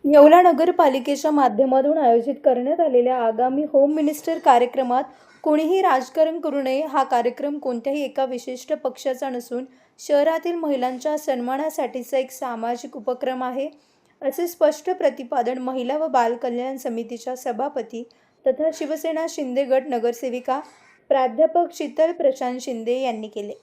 येवला नगरपालिकेच्या माध्यमातून आयोजित करण्यात आलेल्या आगामी होम मिनिस्टर कार्यक्रमात कोणीही राजकारण करू नये. हा कार्यक्रम कोणत्याही एका विशिष्ट पक्षाचा नसून शहरातील महिलांच्या सन्मानासाठीचा एक सामाजिक उपक्रम आहे, असे स्पष्ट प्रतिपादन महिला व बाल कल्याण समितीच्या सभापती तथा शिवसेना शिंदे गट नगरसेविका प्राध्यापक शीतल प्रशांत शिंदे यांनी केले.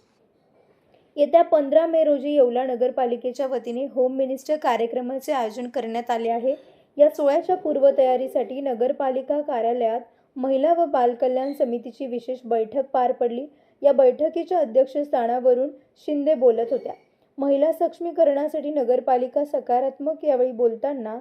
येत्या 15 मे रोजी येवला नगरपालिकेच्या वतीने होम मिनिस्टर कार्यक्रमाचे आयोजन करण्यात आले आहे. या सोहळ्याच्या पूर्वतयारीसाठी नगरपालिका कार्यालयात महिला व बालकल्याण समितीची विशेष बैठक पार पडली. या बैठकीच्या अध्यक्षस्थानावरून शिंदे बोलत होत्या. महिला सक्षमीकरणासाठी नगरपालिका सकारात्मक. यावेळी बोलताना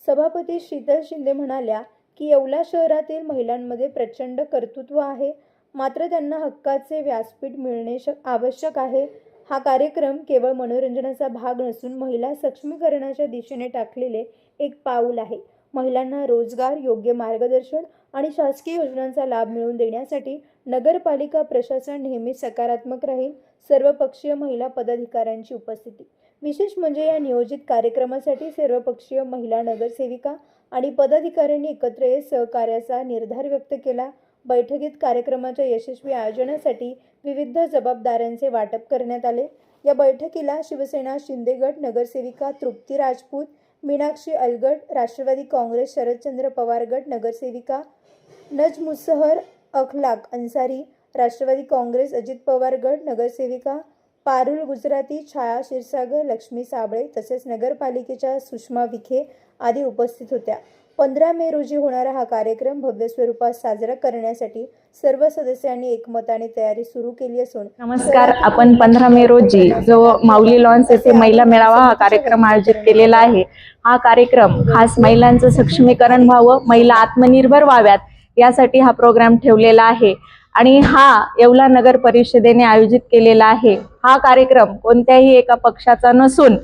सभापती शीतल शिंदे म्हणाल्या की येवला शहरातील महिलांमध्ये प्रचंड कर्तृत्व आहे, मात्र त्यांना हक्काचे व्यासपीठ मिळणे आवश्यक आहे. हा कार्यक्रम केवळ मनोरंजनाचा भाग नसून महिला सक्षमीकरणाच्या दिशेने टाकलेले एक पाऊल आहे. महिलांना रोजगार, योग्य मार्गदर्शन आणि शासकीय योजनांचा लाभ मिळवून देण्यासाठी नगरपालिका प्रशासन नेहमी सकारात्मक राहील. सर्वपक्षीय महिला पदाधिकाऱ्यांची उपस्थिती. विशेष म्हणजे या नियोजित कार्यक्रमासाठी सर्वपक्षीय महिला नगरसेविका आणि पदाधिकाऱ्यांनी एकत्र येत सहकार्याचा निर्धार व्यक्त केला. बैठकीत कार्यक्रमाच्या यशस्वी आयोजनासाठी विविध जबाबदाऱ्यांचे वाटप करण्यात आले. या बैठकीला शिवसेना शिंदे गट नगरसेविका तृप्ती राजपूत, मीनाक्षी अलगट, राष्ट्रवादी काँग्रेस शरदचंद्र पवार गट नगरसेविका नजमुसहर अखलाक अन्सारी, राष्ट्रवादी काँग्रेस अजित पवार गट नगरसेविका पारुल गुजराती, छाया क्षीरसागर, लक्ष्मी साबळे तसेच नगरपालिकेच्या सुषमा विखे आदी उपस्थित होत्या. 15 मे रोजी होणारा हा कार्यक्रम भव्य स्वरूपात साजरा करण्यासाठी सर्व सदस्यांनी एकमताने तयारी सुरू केली असून नमस्कार. आपण 15 मे रोजी जो माऊली लॉन्स येथे महिला मेळावा हा कार्यक्रम आयोजित केलेला आहे. हा कार्यक्रम खास महिलांचं सक्षमीकरण व्हावं, महिला आत्मनिर्भर व्हाव्यात यासाठी हा प्रोग्राम ठेवलेला आहे आणि हा येवला नगर परिषदेने आयोजित केलेला आहे. हा कार्यक्रम कोणत्याही एका पक्षाचा नसून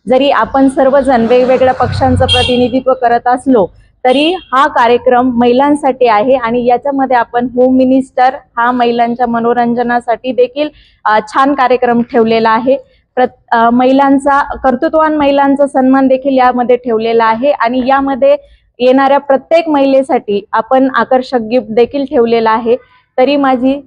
जरी आपण सर्वजण वेगवेगळ्या पक्षांचं प्रतिनिधित्व करत असलो तरी हा कार्यक्रम महिलांसाठी आहे आणि याच्यामध्ये आपण होम मिनिस्टर हा महिलांच्या मनोरंजनासाठी देखील छान कार्यक्रम ठेवलेला आहे. महिलांचा कर्तृत्ववान महिलांचा सन्मान देखील यामध्ये ठेवलेला आहे आणि यामध्ये येणाऱ्या प्रत्येक महिलेसाठी आपण आकर्षक गिफ्ट देखील ठेवलेला आहे. तरी माझी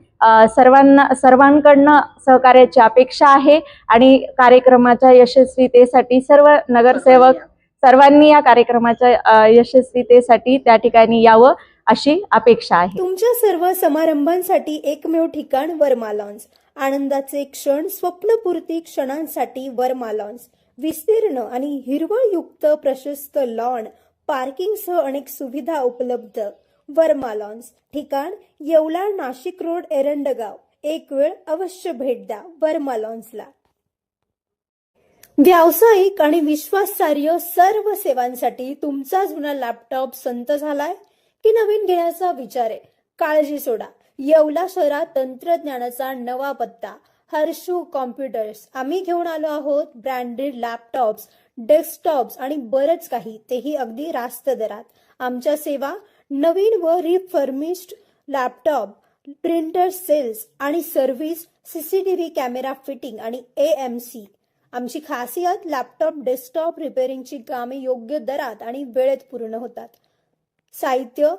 सर्वांकडनं सहकार्याची अपेक्षा आहे आणि कार्यक्रमाच्या यशस्वीतेसाठी सर्व नगरसेवक सर्वांनी या कार्यक्रमाच्या यशस्वीतेसाठी त्या ठिकाणी यावं अशी अपेक्षा आहे. तुमच्या सर्व समारंभांसाठी एकमेव ठिकाण वर्मा लॉन्स. आनंदाचे क्षण, स्वप्नपूर्ती क्षणांसाठी वर्मा लॉन्स. विस्तीर्ण आणि हिरवळयुक्त प्रशस्त लॉन, पार्किंगसह अनेक सुविधा उपलब्ध. वर्मा लॉन्स. ठिकाण येवला, नाशिक रोड, एरंडगाव. एक वेळ अवश्य भेट द्या वर्मा लॉन्सला. व्यावसायिक आणि विश्वासार्ह सर्व सेवांसाठी तुमचा जुना लॅपटॉप संत झालाय की नवीन घेण्याचा विचार आहे? काळजी सोडा. येवला शहरात तंत्रज्ञानाचा नवा पत्ता हर्षू कॉम्प्युटर्स. आम्ही घेऊन आलो आहोत ब्रँडेड लॅपटॉप्स, डेस्कटॉप्स आणि बरंच काही, तेही अगदी रास्त दरात. आमच्या सेवा नवीन व रिफर्निश्ड लॅपटॉप, प्रिंटर सेल्स आणि सर्व्हिस, सीसीटीव्ही कॅमेरा फिटिंग आणि AMC. आमची खासियत लॅपटॉप डेस्कटॉप रिपेअरिंगची कामे योग्य दरात आणि वेळेत पूर्ण होतात. साहित्य,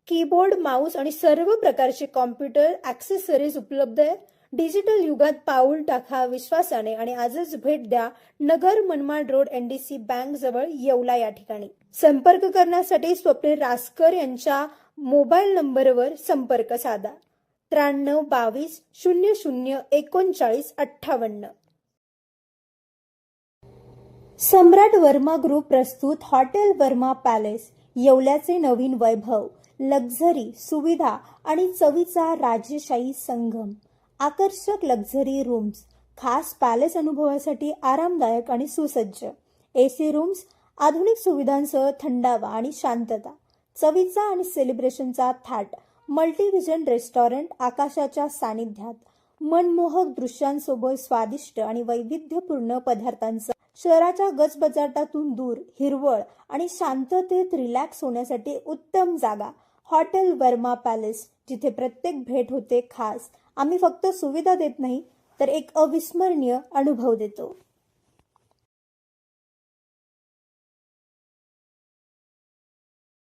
कीबोर्ड, माऊस आणि सर्व प्रकारचे कॉम्प्युटर ॲक्सेसरीज उपलब्ध आहे. डिजिटल युगात पाऊल टाका विश्वासाने आणि आजच भेट द्या Nagar Manmad road NDC bank जवळ येवला या ठिकाणी. संपर्क करण्यासाठी स्वप्नील रासकर यांच्या मोबाईल नंबरवर संपर्क साधा 93 22 00 39 58. सम्राट वर्मा ग्रुप प्रस्तुत हॉटेल वर्मा पॅलेस. येवल्याचे नवीन वैभव, लक्झरी, सुविधा आणि चवीचा राजेशाही संगम. आकर्षक लक्झरी रूम्स, खास पॅलेस अनुभवासाठी आरामदायक आणि सुसज्ज AC रूम्स, आधुनिक सुविधांसह थंडावा आणि शांतता. चवीचा आणि सेलिब्रेशनचा थाट, मल्टीव्हिजन रेस्टॉरंट आकाशाच्या सानिध्यात. मनमोहक दृश्यांसोबत स्वादिष्ट आणि वैविध्यपूर्ण पदार्थांचा. शहराच्या गजबजाटातून दूर, हिरवळ आणि शांततेत रिलॅक्स होण्यासाठी उत्तम जागा. हॉटेल वर्मा पॅलेस, जिथे प्रत्येक भेट होते खास. आम्ही फक्त सुविधा देत नाही तर एक अविस्मरणीय अनुभव देतो.